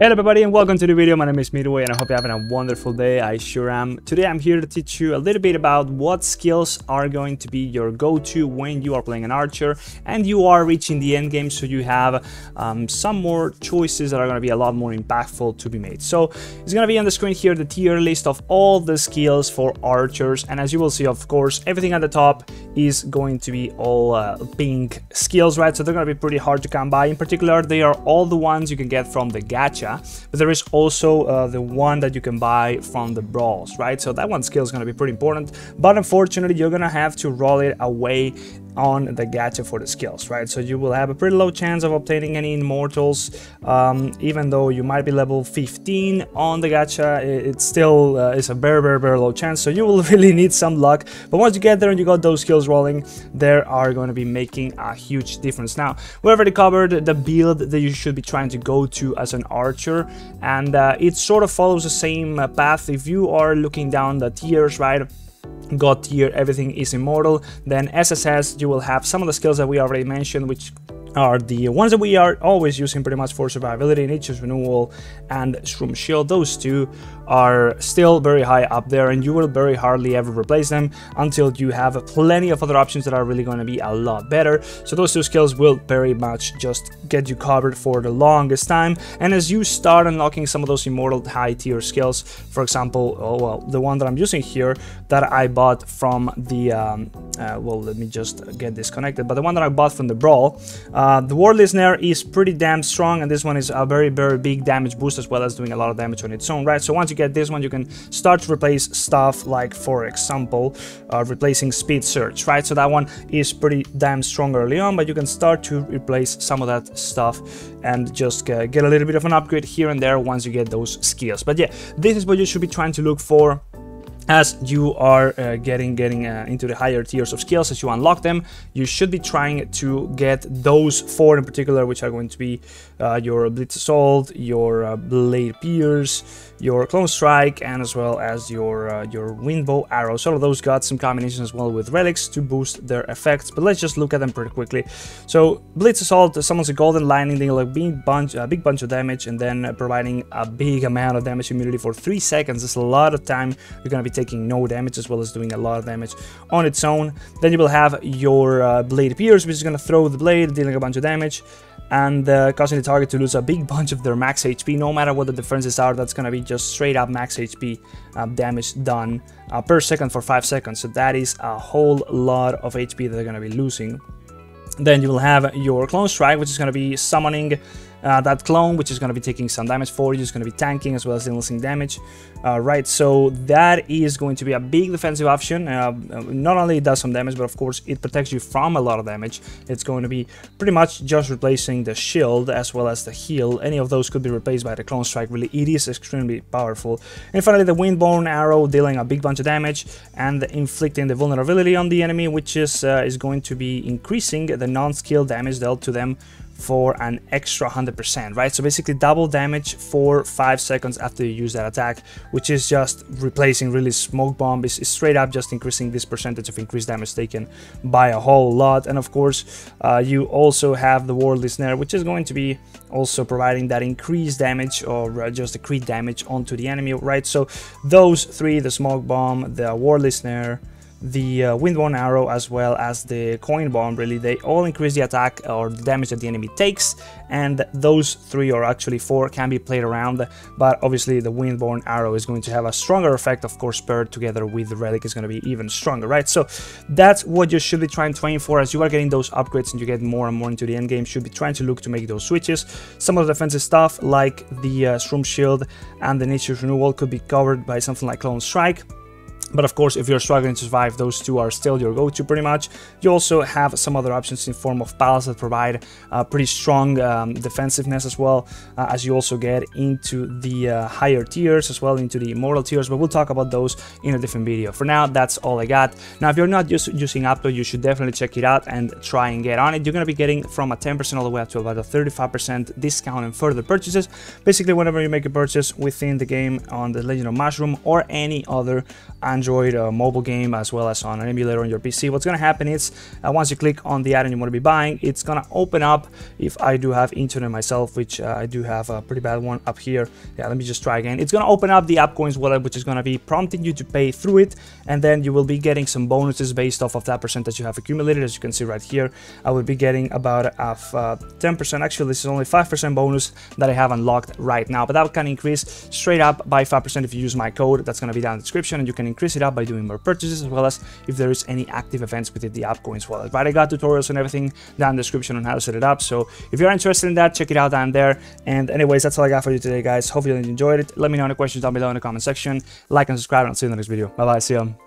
Hello everybody and welcome to the video. My name is Midway and I hope you're having a wonderful day. I sure am. Today I'm here to teach you a little bit about what skills are going to be your go-to when you are playing an archer and you are reaching the end game, so you have some more choices that are going to be a lot more impactful to be made. So it's going to be on the screen here the tier list of all the skills for archers, and as you will see, of course, everything at the top is going to be all pink skills, right? So they're going to be pretty hard to come by. In particular, they are all the ones you can get from the gacha. But there is also the one that you can buy from the brawls, right? So that one skill is going to be pretty important, but unfortunately you're going to have to roll it away on the gacha for the skills, right? So you will have a pretty low chance of obtaining any immortals, even though you might be level 15 on the gacha. It still is a very low chance, so you will really need some luck. But once you get there and you got those skills rolling, they are going to be making a huge difference. Now, we already covered the build that you should be trying to go to as an archer, and it sort of follows the same path. If you are looking down the tiers, right, God tier, everything is immortal, then SSS, you will have some of the skills that we already mentioned, which are the ones that we are always using pretty much for survivability: Nature's Renewal and Shroom Shield. Those two are still very high up there, and you will very hardly ever replace them until you have plenty of other options that are really going to be a lot better. So those two skills will very much just get you covered for the longest time. And as you start unlocking some of those immortal high tier skills, for example, the one that I'm using here that I bought from the well, let me just get disconnected, but the one that I bought from the brawl, the World Listener is pretty damn strong, and this one is a very big damage boost, as well as doing a lot of damage on its own, right? So once you get this one, you can start to replace stuff like, for example, replacing speed search, right? So that one is pretty damn strong early on, but you can start to replace some of that stuff and just get a little bit of an upgrade here and there once you get those skills. But yeah, this is what you should be trying to look for as you are getting into the higher tiers of skills. As you unlock them, you should be trying to get those four in particular, which are going to be your Blitz Assault, your Blade Pierce, your Clone Strike, and as well as your Wind Bow Arrow. So all of those got some combinations as well with relics to boost their effects, but let's just look at them pretty quickly. So Blitz Assault summons a golden lightning, dealing a big bunch of damage, and then providing a big amount of damage immunity for 3 seconds. That's a lot of time. You're going to be taking no damage, as well as doing a lot of damage on its own. Then you will have your Blade Pierce, which is going to throw the blade, dealing a bunch of damage and causing the target to lose a big bunch of their max HP. No matter what the defenses are, that's going to be just straight up max HP damage done per second for 5 seconds. So that is a whole lot of HP that they're going to be losing. Then you will have your Clone Strike, which is going to be summoning that clone, which is going to be taking some damage for you. It's going to be tanking as well as dealing damage, right? So that is going to be a big defensive option. Not only it does some damage, but of course it protects you from a lot of damage. It's going to be pretty much just replacing the shield as well as the heal. Any of those could be replaced by the Clone Strike. Really, it is extremely powerful. And finally, the Windbone Arrow, dealing a big bunch of damage and inflicting the vulnerability on the enemy, which is going to be increasing the non-skill damage dealt to them for an extra 100%, right? So basically double damage for 5 seconds after you use that attack, which is just replacing really Smoke Bomb. Is straight up just increasing this percentage of increased damage taken by a whole lot. And of course, you also have the World Listener, which is going to be also providing that increased damage, or just the crit damage onto the enemy, right? So those three, the Smoke Bomb, the World Listener, the Windbone Arrow, as well as the Coin Bomb, really, they all increase the attack or the damage that the enemy takes, and those three, or actually four, can be played around. But obviously the Windbone Arrow is going to have a stronger effect, of course, paired together with the relic is going to be even stronger, right? So that's what you should be trying to aim for as you are getting those upgrades and you get more and more into the end game. Should be trying to look to make those switches. Some of the defensive stuff like the Shroom Shield and the Nature's Renewal could be covered by something like Clone Strike. But of course, if you're struggling to survive, those two are still your go-to pretty much. You also have some other options in form of pals that provide pretty strong defensiveness as well, as you also get into the higher tiers as well, into the immortal tiers, but we'll talk about those in a different video. For now, that's all I got. Now, if you're not using Aptoide, you should definitely check it out and try and get on it. You're going to be getting from a 10% all the way up to about a 35% discount on further purchases. Basically, whenever you make a purchase within the game on the Legend of Mushroom or any other Android mobile game as well as on an emulator on your PC, what's going to happen is once you click on the add-on you want to be buying, it's going to open up. If I do have internet myself, which I do have a pretty bad one up here. Yeah, let me just try again. It's going to open up the AppCoins wallet, which is going to be prompting you to pay through it, and then you will be getting some bonuses based off of that percentage you have accumulated. As you can see right here, I would be getting about a 10%. Actually, this is only 5% bonus that I have unlocked right now, but that can increase straight up by 5% if you use my code. That's going to be down in the description, and you can increase it up by doing more purchases, as well as if there is any active events within the AppCoins wallet. Right, I got tutorials and everything down in the description on how to set it up, so if you're interested in that, check it out down there. And anyways, that's all I got for you today, guys. Hopefully you enjoyed it. Let me know any questions down below in the comment section. Like and subscribe, and I'll see you in the next video. Bye bye, see ya.